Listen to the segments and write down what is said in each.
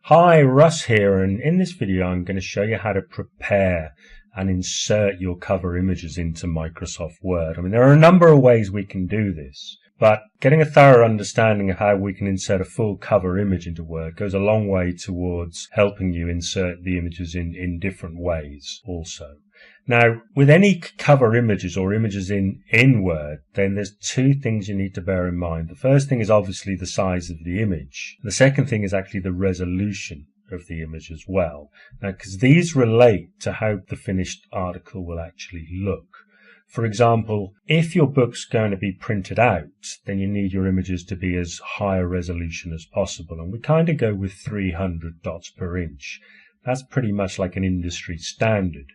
Hi, Russ here, and in this video I'm going to show you how to prepare and insert your cover images into Microsoft Word. I mean, there are a number of ways we can do this, but getting a thorough understanding of how we can insert a full cover image into Word goes a long way towards helping you insert the images in different ways also. Now, with any cover images or images in Word, then there's two things you need to bear in mind. The first thing is obviously the size of the image. The second thing is actually the resolution of the image as well. Now, because these relate to how the finished article will actually look. For example, if your book's going to be printed out, then you need your images to be as high a resolution as possible. And we kind of go with 300 dots per inch. That's pretty much like an industry standard.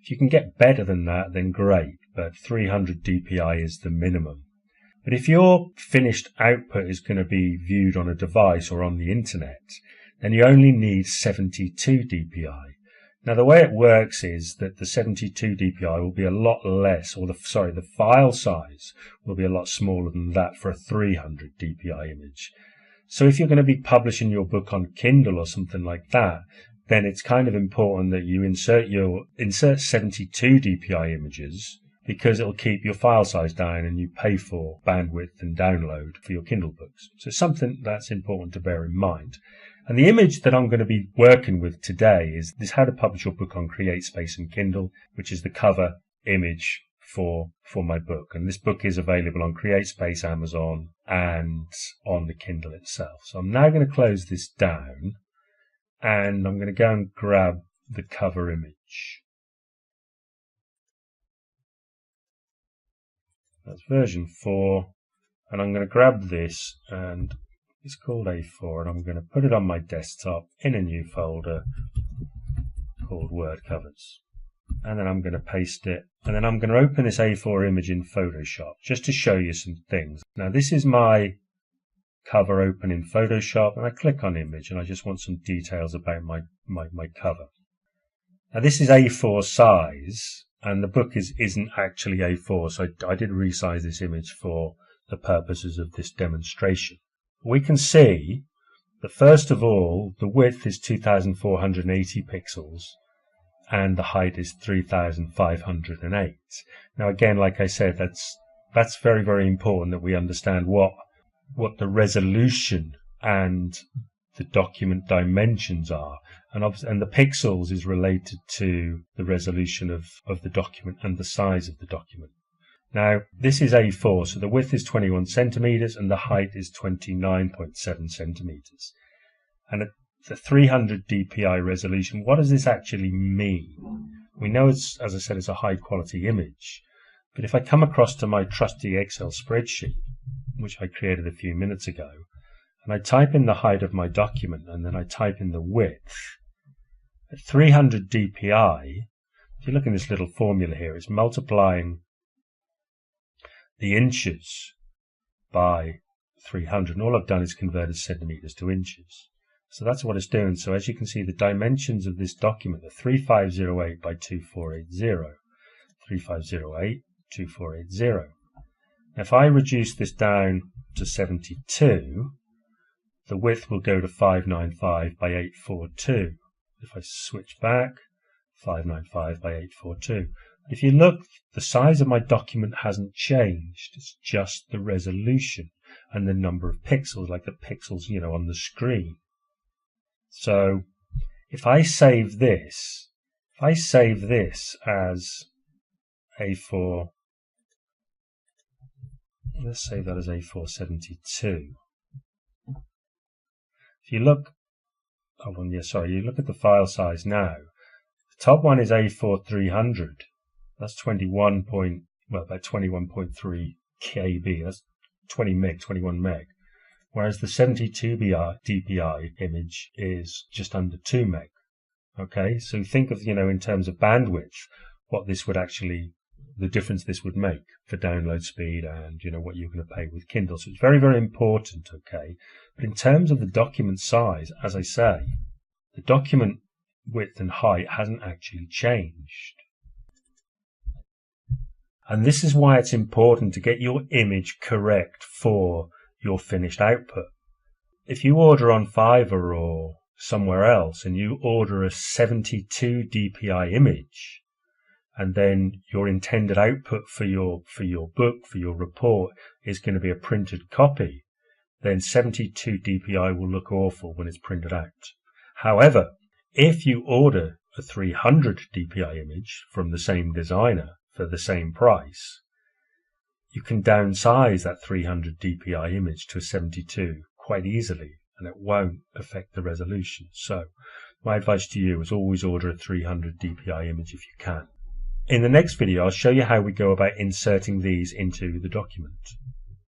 If you can get better than that, then great, but 300 dpi is the minimum. But if your finished output is going to be viewed on a device or on the internet, then you only need 72 dpi. Now, the way it works is that the 72 dpi will be a lot less, or the file size will be a lot smaller than that for a 300 dpi image. So if you're going to be publishing your book on Kindle or something like that, then it's kind of important that you insert 72 dpi images, because it'll keep your file size down and you pay for bandwidth and download for your Kindle books. So it's something that's important to bear in mind. And the image that I'm going to be working with today is how to publish your book on CreateSpace and Kindle, which is the cover image for my book. And this book is available on CreateSpace, Amazon, and on the Kindle itself. So I'm now going to close this down, and I'm going to go and grab the cover image. That's version 4, and I'm going to grab this, and it's called A4, and I'm going to put it on my desktop in a new folder called Word Covers. And then I'm going to paste it, and then I'm going to open this A4 image in Photoshop just to show you some things. Now, this is my cover open in Photoshop, and I click on image, and I just want some details about my cover. Now, this is A4 size, and the book isn't actually A4, so I did resize this image for the purposes of this demonstration. We can see that first of all, the width is 2480 pixels, and the height is 3508. Now, again, like I said, that's very, very important that we understand what the resolution and the document dimensions are, and the pixels is related to the resolution of the document and the size of the document. Now, this is A4, so the width is 21 centimeters and the height is 29.7 centimeters. And at the 300 dpi resolution, what does this actually mean? We know it's, as I said, it's a high quality image, but if I come across to my trusty Excel spreadsheet, which I created a few minutes ago, and I type in the height of my document, and then I type in the width, at 300 dpi, if you look in this little formula here, it's multiplying the inches by 300, and all I've done is converted centimeters to inches. So that's what it's doing. So as you can see, the dimensions of this document are 3508 by 2480, 3508, 2480. If I reduce this down to 72, the width will go to 595 by 842. If I switch back, 595 by 842. If you look, the size of my document hasn't changed. It's just the resolution and the number of pixels, like the pixels, on the screen. So if I save this as A4, let's save that as A472. If you look, you look at the file size now. The top one is A4 300. That's about 21.3 KB. That's 21 meg. Whereas the 72 dpi image is just under 2 meg. Okay, so think of, in terms of bandwidth, what this would actually, the difference this would make for download speed and, what you're going to pay with Kindle. So it's very, very important, okay? But in terms of the document size, as I say, the document width and height hasn't actually changed. And this is why it's important to get your image correct for your finished output. If you order on Fiverr or somewhere else and you order a 72 dpi image, and then your intended output for your book, for your report, is going to be a printed copy, then 72 dpi will look awful when it's printed out. However, if you order a 300 dpi image from the same designer for the same price, you can downsize that 300 dpi image to a 72 quite easily, and it won't affect the resolution. So my advice to you is always order a 300 dpi image if you can. In the next video, I'll show you how we go about inserting these into the document.